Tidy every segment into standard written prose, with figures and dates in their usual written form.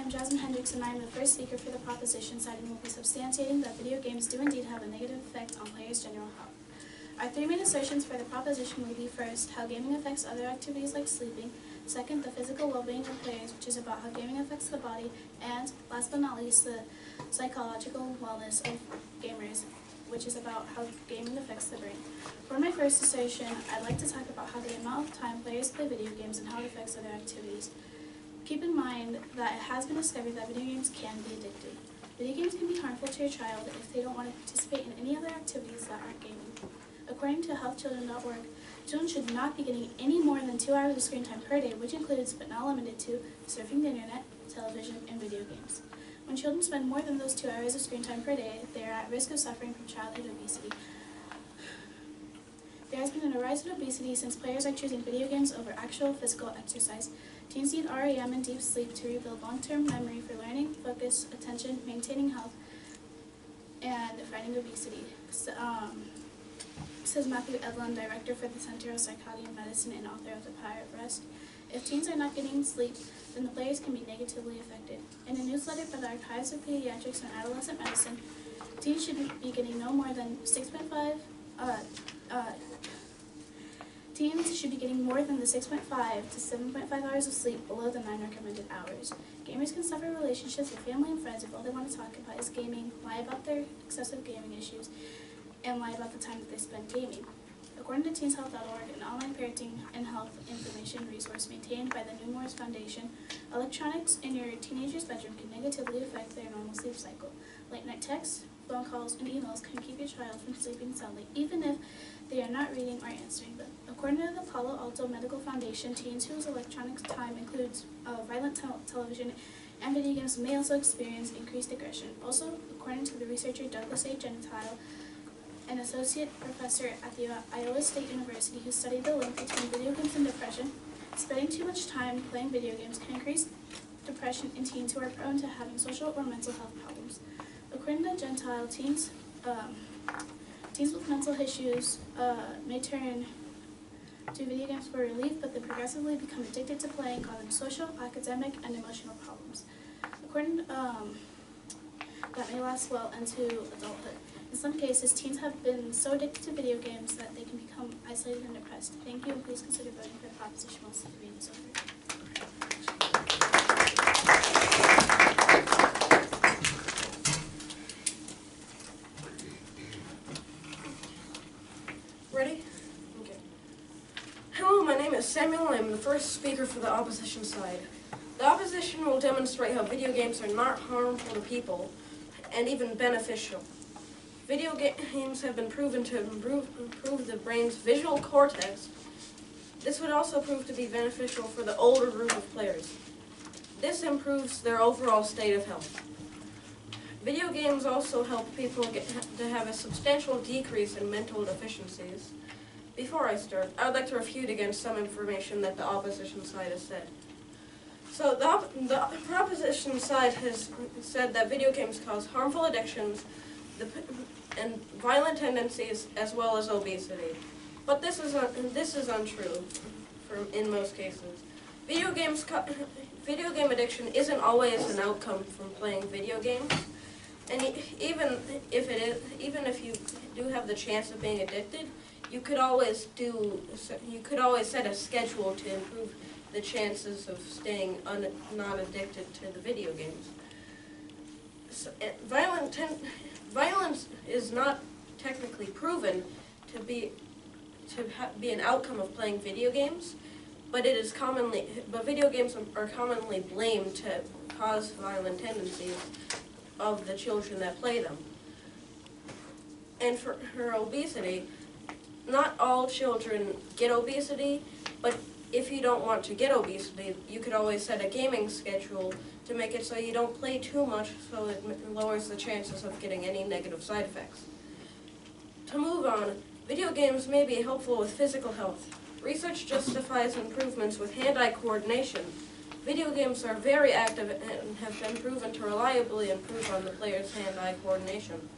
am Jasmine Hendricks, and I am the first speaker for the proposition side and will be substantiating that video games do indeed have a negative effect on players' general health. Our three main assertions for the proposition will be: first, how gaming affects other activities like sleeping; second, the physical well-being of players, which is about how gaming affects the body; and, last but not least, the psychological wellness of gamers, which is about how gaming affects the brain. For my first assertion, I'd like to talk about how the amount of time players play video games and how it affects other activities. Keep in mind that it has been discovered that video games can be addictive. Video games can be harmful to your child if they don't want to participate in any other activities that aren't gaming. According to healthchildren.org, children should not be getting any more than 2 hours of screen time per day, which includes but not limited to surfing the internet, television, and video games. When children spend more than those 2 hours of screen time per day, they are at risk of suffering from childhood obesity. There has been a rise in obesity since players are choosing video games over actual physical exercise. Teens need REM and deep sleep to rebuild long-term memory for learning, focus, attention, maintaining health, and fighting obesity. Says Matthew Edlund, director for the Center of Circadian Medicine and author of The Power of Rest. If teens are not getting sleep, then the players can be negatively affected. In a newsletter by the Archives of Pediatrics and Adolescent Medicine, teens should be getting no more than 6.5 Teens should be getting more than the 6.5 to 7.5 hours of sleep below the 9 recommended hours. Gamers can suffer relationships with family and friends if all they want to talk about is gaming, lie about their excessive gaming issues, and lie about the time that they spend gaming. According to teenshealth.org, an online parenting and health information resource maintained by the Nemours Foundation, electronics in your teenager's bedroom can negatively affect their normal sleep cycle. Late-night texts, phone calls, and emails can keep your child from sleeping soundly, even if they are not reading or answering them. According to the Palo Alto Medical Foundation, teens whose electronic time includes violent television and video games may also experience increased aggression. Also, according to the researcher Douglas A. Gentile, an associate professor at the Iowa State University who studied the link between video games and depression, spending too much time playing video games can increase depression in teens who are prone to having social or mental health problems. According to Gentile, teens with mental issues may turn to video games for relief, but they progressively become addicted to playing, causing social, academic, and emotional problems. According that may last well into adulthood. In some cases, teens have been so addicted to video games that they can become isolated and depressed. Thank you, and please consider voting for the proposition once the reading is over. Ready? Okay. Hello, my name is Samuel, and I'm the first speaker for the opposition side. The opposition will demonstrate how video games are not harmful to people, and even beneficial. Video games have been proven to improve the brain's visual cortex. This would also prove to be beneficial for the older group of players. This improves their overall state of health. Video games also help people to have a substantial decrease in mental deficiencies. Before I start, I would like to refute against some information that the opposition side has said. So the proposition side has said that video games cause harmful addictions and violent tendencies as well as obesity. But this is untrue in most cases. Video game addiction isn't always an outcome from playing video games. And even if you do have the chance of being addicted, you could always set a schedule to improve the chances of staying not addicted to the video games. So, violence is not technically proven to be an outcome of playing video games, but video games are commonly blamed to cause violent tendencies of the children that play them. And for obesity, not all children get obesity, but if you don't want to get obesity, you could always set a gaming schedule to make it so you don't play too much, so it lowers the chances of getting any negative side effects. To move on, video games may be helpful with physical health. Research justifies improvements with hand-eye coordination. Video games are very active and have been proven to reliably improve on the player's hand-eye coordination.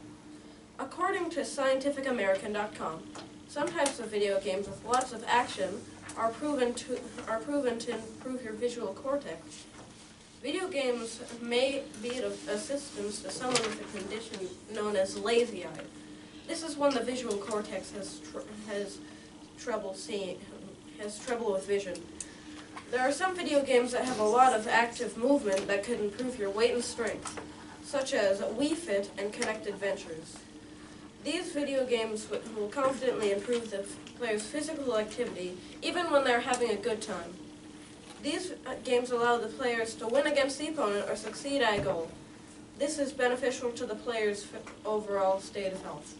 According to scientificamerican.com, some types of video games with lots of action are proven to improve your visual cortex. Video games may be of assistance to someone with a condition known as lazy eye. This is when the visual cortex has trouble with vision. There are some video games that have a lot of active movement that could improve your weight and strength, such as Wii Fit and Kinect Adventures. These video games will confidently improve the player's physical activity even when they're having a good time. These games allow the players to win against the opponent or succeed at a goal. This is beneficial to the player's overall state of health.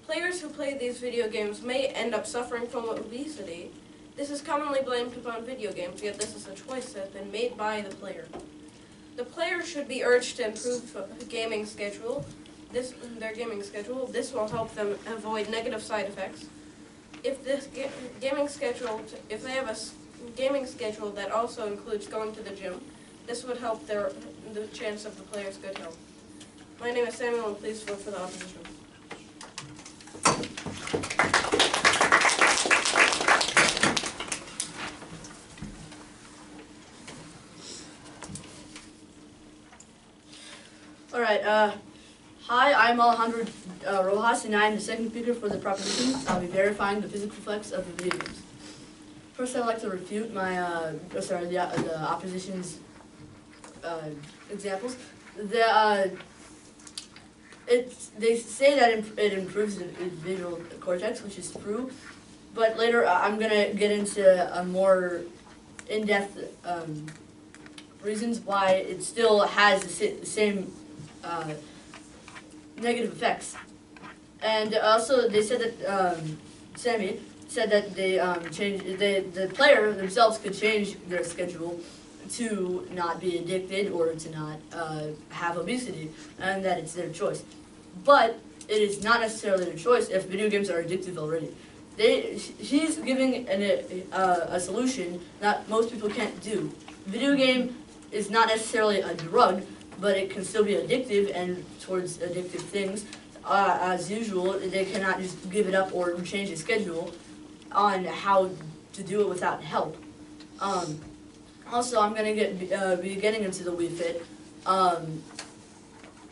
Players who play these video games may end up suffering from obesity. This is commonly blamed upon video games, yet this is a choice that has been made by the player. The player should be urged to improve their gaming schedule. This will help them avoid negative side effects. If they have a gaming schedule that also includes going to the gym, this would help the chance of the player's good health. My name is Samuel, and please vote for the opposition. All right. Hi, I'm Alejandro Rojas, and I'm the second speaker for the proposition. I'll be verifying the physical effects of the video games. First, I'd like to refute my the opposition's examples. They say that it improves the visual cortex, which is true. But later, I'm gonna get into a more in-depth reasons why it still has the same negative effects. And also, they said that Sammy said that the player themselves could change their schedule to not be addicted or to not have obesity, and that it's their choice. But it is not necessarily their choice if video games are addictive already. He's giving a solution that most people can't do. Video game is not necessarily a drug, but it can still be addictive, and towards addictive things, as usual, they cannot just give it up or change the schedule on how to do it without help. Also, I'm going to be getting into the Wii Fit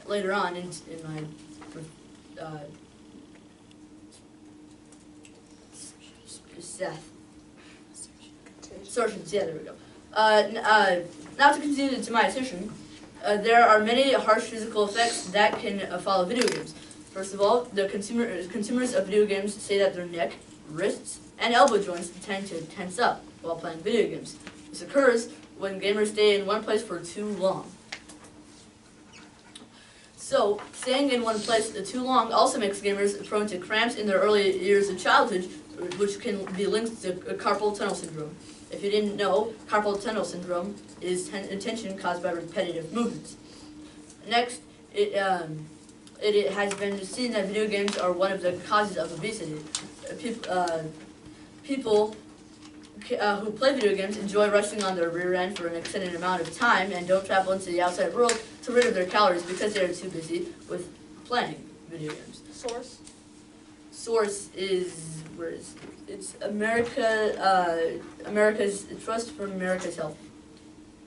later on in my assertions. Yeah, there we go. Now to continue to my assertion, there are many harsh physical effects that can follow video games. First of all, the consumers of video games say that their neck, wrists, and elbow joints tend to tense up while playing video games. This occurs when gamers stay in one place for too long. So, staying in one place too long also makes gamers prone to cramps in their early years of childhood, which can be linked to carpal tunnel syndrome. If you didn't know, carpal tunnel syndrome is tension caused by repetitive movements. Next, it has been seen that video games are one of the causes of obesity. People who play video games enjoy resting on their rear end for an extended amount of time and don't travel into the outside world to rid of their calories because they are too busy with playing video games. Source? Source is, where is it? It's America's Trust for America's Health.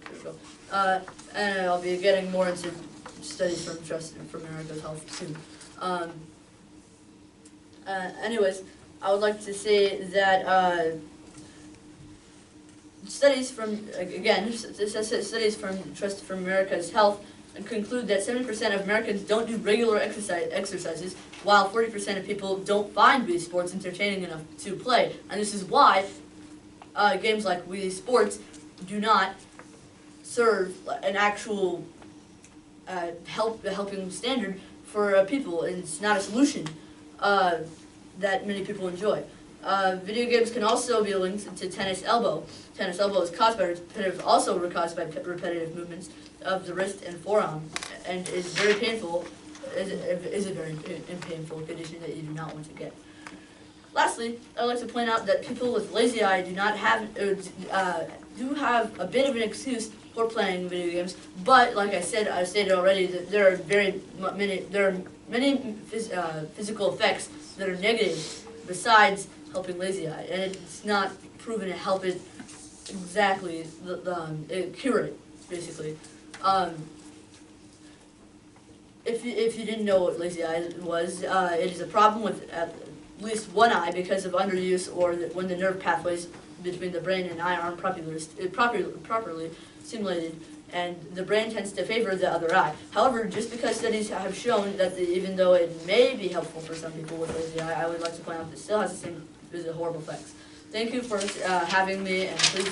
There we go. And I'll be getting more into studies from Trust for America's Health soon. Anyways, I would like to say that studies from Trust for America's Health conclude that 70% of Americans don't do regular exercises, while 40% of people don't find Wii Sports entertaining enough to play. And this is why games like Wii Sports do not serve an actual helping standard for people, and it's not a solution that many people enjoy. Video games can also be linked to tennis elbow. Tennis elbow is caused by repetitive movements of the wrist and forearm, and is very painful. Is a very painful condition that you do not want to get. Lastly, I'd like to point out that people with lazy eye do have a bit of an excuse for playing video games. But like I stated already, that there are many physical effects that are negative besides helping lazy eye, and it's not proven to help it exactly cure it. basically. If you didn't know what lazy eye was, it is a problem with at least one eye because of underuse or when the nerve pathways between the brain and eye aren't properly stimulated, and the brain tends to favor the other eye. However, just because studies have shown that even though it may be helpful for some people with lazy eye, I would like to point out that it still has the same horrible effects. Thank you for having me, and please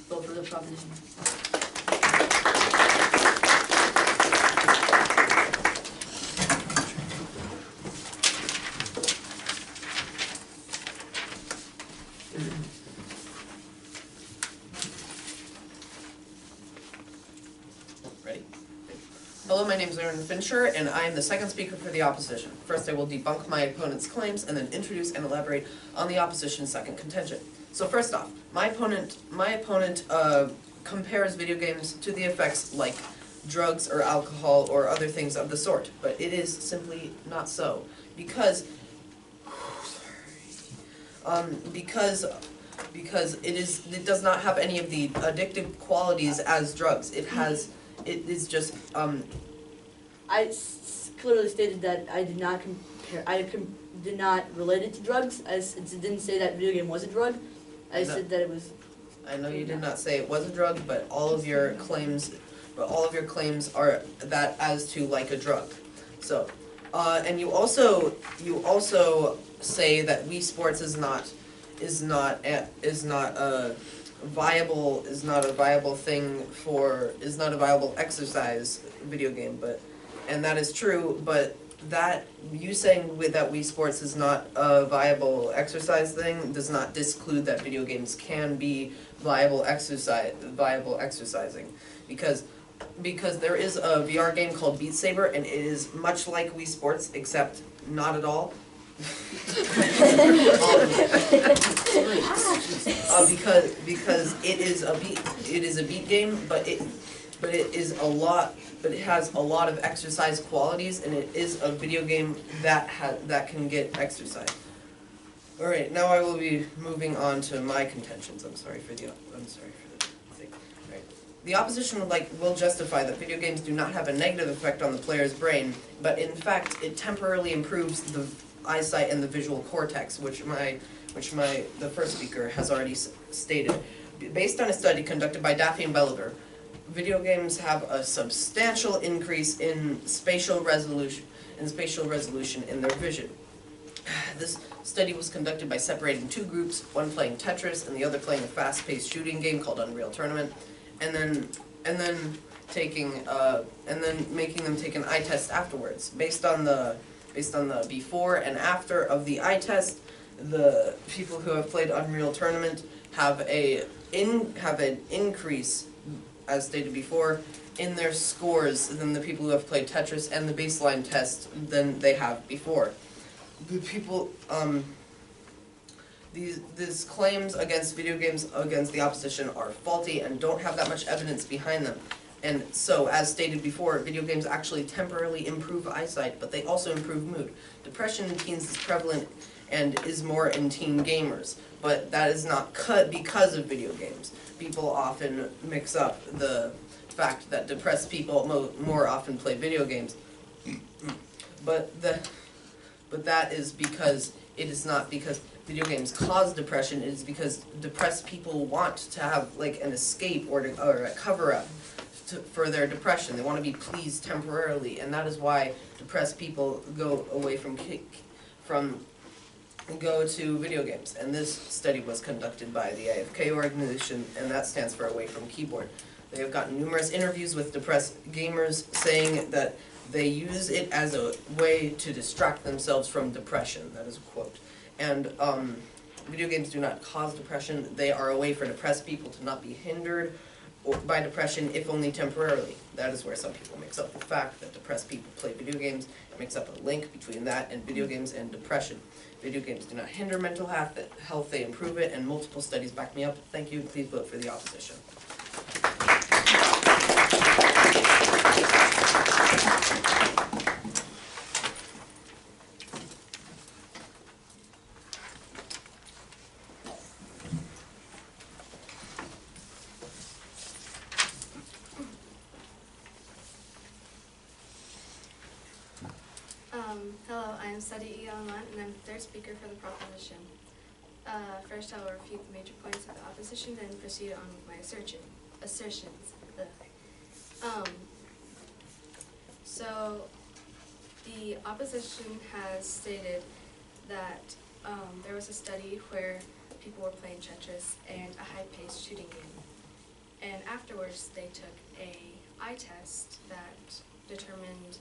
vote for the proposition. Ready? Hello, my name is Aaron Fincher, and I am the second speaker for the opposition. First, I will debunk my opponent's claims, and then introduce and elaborate on the opposition's second contention. So first off, my opponent compares video games to the effects like drugs or alcohol or other things of the sort, but it is simply not so, because it does not have any of the addictive qualities as drugs. It is just I clearly stated that I did not compare. Did not relate it to drugs. It didn't say that video game was a drug. I said that it was. I know you did not say it was a drug, but all of your claims are that as to like a drug. So, and you also say that Wii Sports is not a viable exercise video game, and that is true, but that you saying that Wii Sports is not a viable exercise thing does not disclude that video games can be viable exercising, because there is a VR game called Beat Saber, and it is much like Wii Sports except not at all. Because it is a beat game, but it has a lot of exercise qualities, and it is a video game that can get exercise. All right, now I will be moving on to my contentions. I'm sorry for the thing. All right. The opposition will justify that video games do not have a negative effect on the player's brain, but in fact it temporarily improves the eyesight and the visual cortex, which the first speaker has already stated. Based on a study conducted by Daffy and Belliver, video games have a substantial increase in spatial resolution in their vision. This study was conducted by separating two groups, one playing Tetris and the other playing a fast-paced shooting game called Unreal Tournament, and then making them take an eye test afterwards. Based on the before and after of the eye test, the people who have played Unreal Tournament have an increase, as stated before, in their scores than the people who have played Tetris and the baseline test than they have before. The people, these claims against video games against the opposition are faulty and don't have that much evidence behind them. And so, as stated before, video games actually temporarily improve eyesight, but they also improve mood. Depression in teens is prevalent and is more in teen gamers, but that is not because of video games. People often mix up the fact that depressed people more often play video games. But that is because it is not because video games cause depression. It is because depressed people want to have an escape or a cover-up for their depression. They want to be pleased temporarily, and that is why depressed people go to video games. And this study was conducted by the AFK organization, and that stands for Away from Keyboard. They have gotten numerous interviews with depressed gamers saying that they use it as a way to distract themselves from depression. That is a quote. And video games do not cause depression. They are a way for depressed people to not be hindered by depression, if only temporarily. That is where some people mix up the fact that depressed people play video games, mix up a link between that and video games and depression. Video games do not hinder mental health, they improve it, and multiple studies back me up. Thank you, please vote for the opposition. Hello, I am Sadi Iyalan, and I'm the third speaker for the proposition. First, I will refute the major points of the opposition, then proceed on with my assertions. So, the opposition has stated that there was a study where people were playing Tetris and a high-paced shooting game. And afterwards, they took a eye test that determined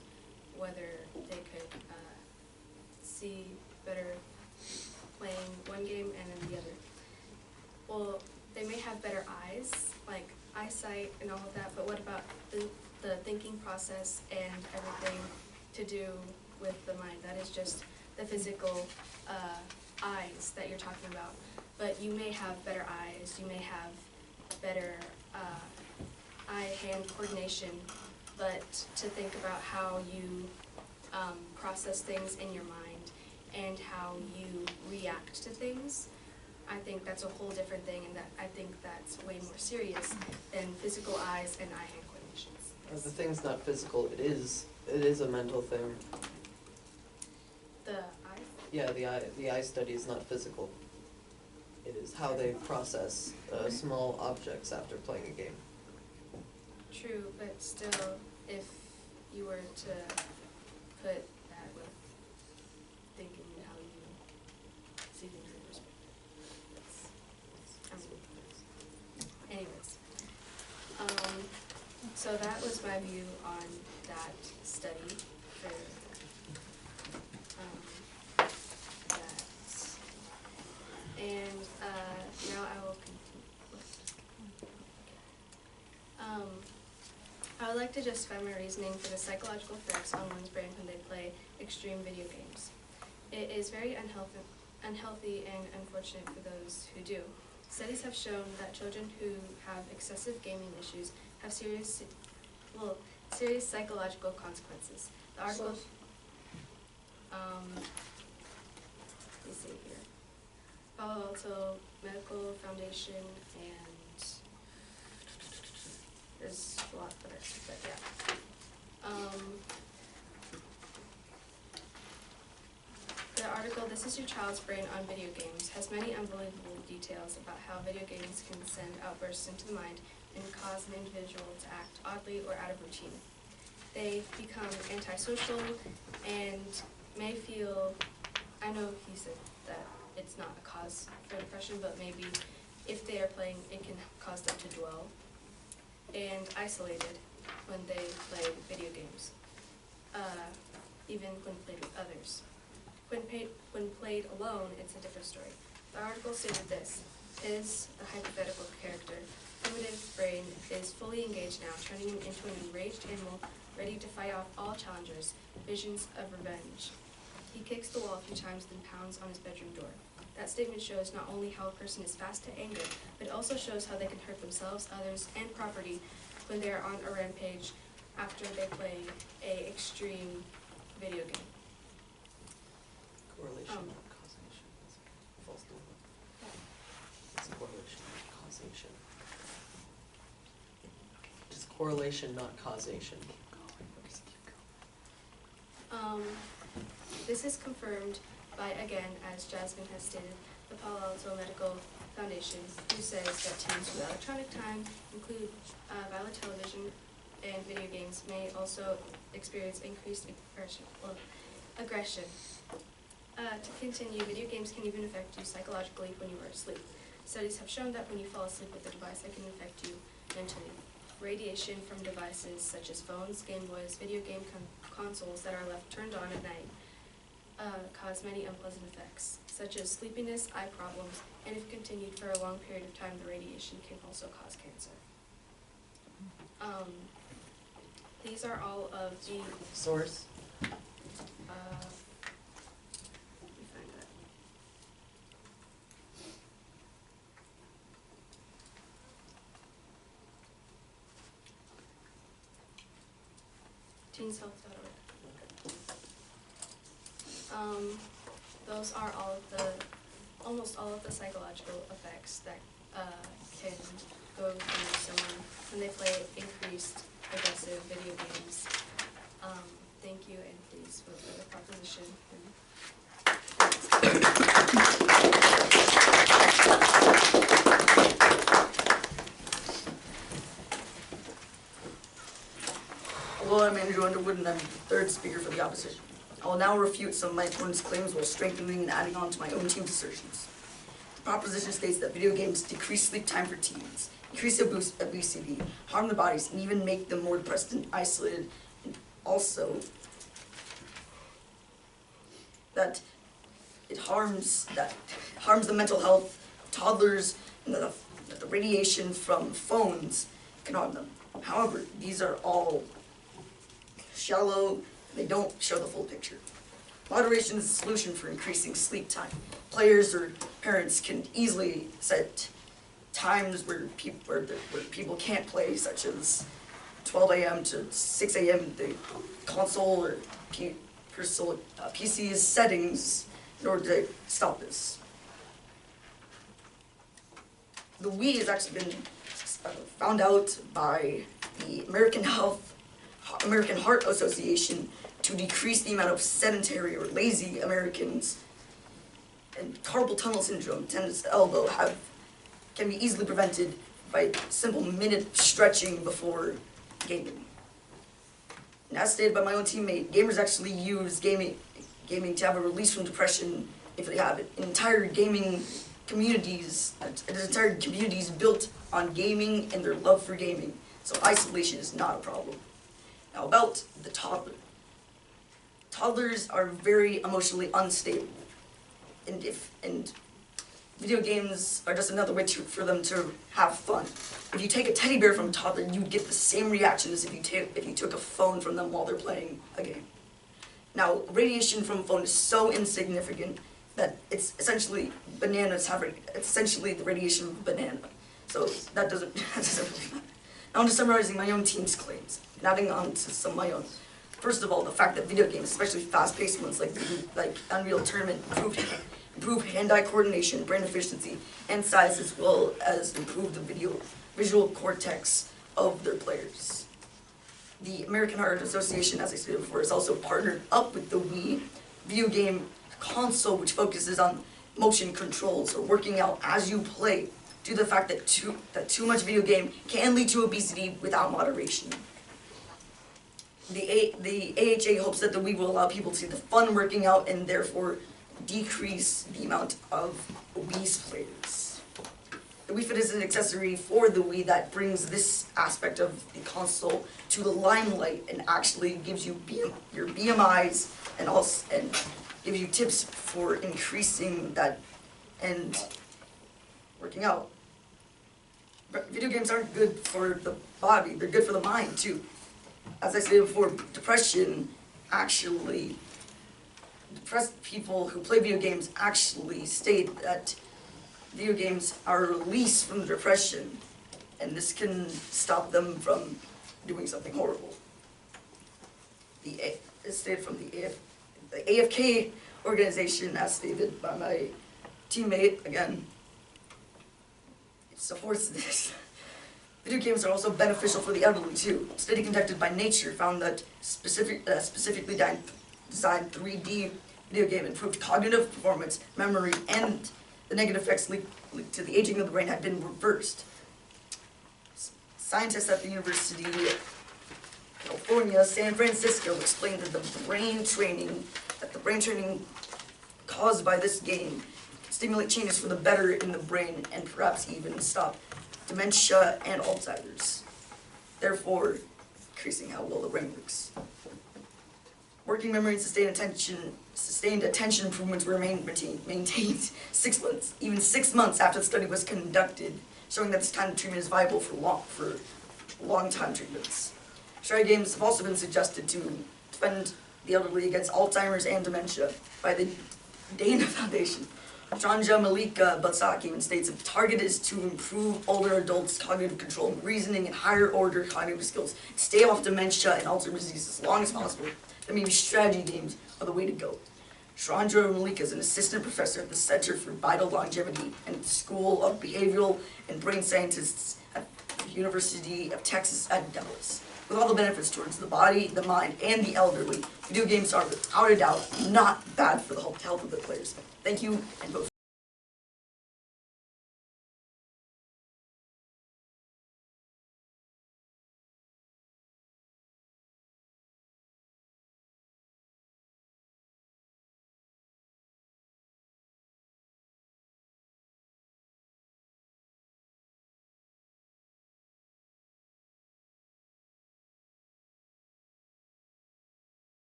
whether they could see better playing one game and then the other. Well, they may have better eyes, like eyesight and all of that, but what about the thinking process and everything to do with the mind? That is just the physical eyes that you're talking about. But you may have better eyes, you may have better eye-hand coordination, but to think about how you process things in your mind and how you react to things, I think that's a whole different thing, and that I think that's way more serious than physical eyes and eye-hand coordinations. The thing's not physical, it is a mental thing. The eye? Yeah, the eye study is not physical. It is how they process small objects after playing a game. True, but still, if you were to put that with thinking how you see things in perspective, anyways. So that was my view on that study for that. And now I will continue. I would like to justify my reasoning for the psychological effects on one's brain when they play extreme video games. It is very unhealthy and unfortunate for those who do. Studies have shown that children who have excessive gaming issues have serious psychological consequences. The article, let me see here, Palo Alto Medical Foundation, and there's a lot of others, but yeah. The article, This Is Your Child's Brain on Video Games, has many unbelievable details about how video games can send outbursts into the mind and cause an individual to act oddly or out of routine. They become antisocial and may feel, I know he said that it's not a cause for depression, but maybe if they are playing, it can cause them to dwell and isolated when they play video games, even when played with others. When played alone, it's a different story. The article stated this: his, the hypothetical character, primitive brain is fully engaged now, turning him into an enraged animal ready to fight off all challengers, visions of revenge. He kicks the wall a few times, then pounds on his bedroom door. That statement shows not only how a person is fast to anger, but it also shows how they can hurt themselves, others, and property when they are on a rampage after they play a extreme video game. Correlation, not causation. That's a false statement. It's correlation, not causation. It's correlation, not causation. This is confirmed by, again, as Jasmine has stated, the Palo Alto Medical Foundation, who says that teens with electronic time include violent television and video games may also experience increased aggression. To continue, video games can even affect you psychologically when you are asleep. Studies have shown that when you fall asleep with a device, it can affect you mentally. Radiation from devices such as phones, Game Boys, video game consoles that are left turned on at night cause many unpleasant effects, such as sleepiness, eye problems, and if continued for a long period of time, the radiation can also cause cancer. These are all of the Source? let me find that. teenshealth.org. Those are almost all of the psychological effects that can go through someone when they play increased aggressive video games. Thank you. you, and please vote for the proposition. Hello, I'm Andrew Underwood, and I'm the third speaker for the opposition. I will now refute some of my opponent's claims while strengthening and adding on to my own team's assertions. The proposition states that video games decrease sleep time for teens, increase obesity, harm the bodies, and even make them more depressed and isolated, and also that it harms the mental health of toddlers, and that the radiation from phones can harm them. However, these are all shallow, they don't show the full picture. Moderation is the solution for increasing sleep time. Players or parents can easily set times where people can't play, such as 12 a.m. to 6 a.m. The console or PC's settings in order to stop this. The Wii has actually been found out by the American Heart Association to decrease the amount of sedentary or lazy Americans, and carpal tunnel syndrome, tendons to elbow, can be easily prevented by simple minute stretching before gaming. And as stated by my own teammate, gamers actually use gaming to have a release from depression if they have it. Entire communities built on gaming and their love for gaming, so isolation is not a problem. Now about the toddler. Toddlers are very emotionally unstable, and video games are just another way for them to have fun. If you take a teddy bear from a toddler, you get the same reaction as if you took a phone from them while they're playing a game. Now, radiation from a phone is so insignificant that it's essentially the radiation of a banana. So that doesn't really matter. Now I'm just summarizing my own team's claims and adding on to some of my own. First of all, the fact that video games, especially fast-paced ones like Unreal Tournament, improve hand-eye coordination, brain efficiency, and size, as well as improve the visual cortex of their players. The American Heart Association, as I stated before, has also partnered up with the Wii video game console, which focuses on motion controls or working out as you play, due to the fact that too much video game can lead to obesity without moderation. The AHA hopes that the Wii will allow people to see the fun working out and therefore decrease the amount of obese players. The Wii Fit is an accessory for the Wii that brings this aspect of the console to the limelight and actually gives you your BMIs and gives you tips for increasing that and working out. But video games aren't good for the body, they're good for the mind too. As I stated before, depressed people who play video games actually state that video games are a release from depression, and this can stop them from doing something horrible. It's stated from the AFK organization, as stated by my teammate, again, it supports this. Video games are also beneficial for the elderly too. A study conducted by Nature found that specifically designed 3D video game improved cognitive performance, memory, and the negative effects linked to the aging of the brain had been reversed. Scientists at the University of California, San Francisco, explained that the brain training caused by this game can stimulate changes for the better in the brain and perhaps even stop dementia and Alzheimer's, therefore increasing how well the brain works. Working memory and sustained attention improvements were maintained 6 months, even 6 months after the study was conducted, showing that this kind of treatment is viable for long-time treatments. Strategy games have also been suggested to defend the elderly against Alzheimer's and dementia by the Dana Foundation. Chanja Malika Basak even states that the target is to improve older adults' cognitive control, reasoning, and higher order cognitive skills, stay off dementia and Alzheimer's disease as long as possible. That maybe strategy games are the way to go. Chandra Malika is an assistant professor at the Center for Vital Longevity and the School of Behavioral and Brain Scientists at University of Texas at Dallas. With all the benefits towards the body, the mind, and the elderly, video games are without a doubt not bad for the health of the players. Thank you, and vote.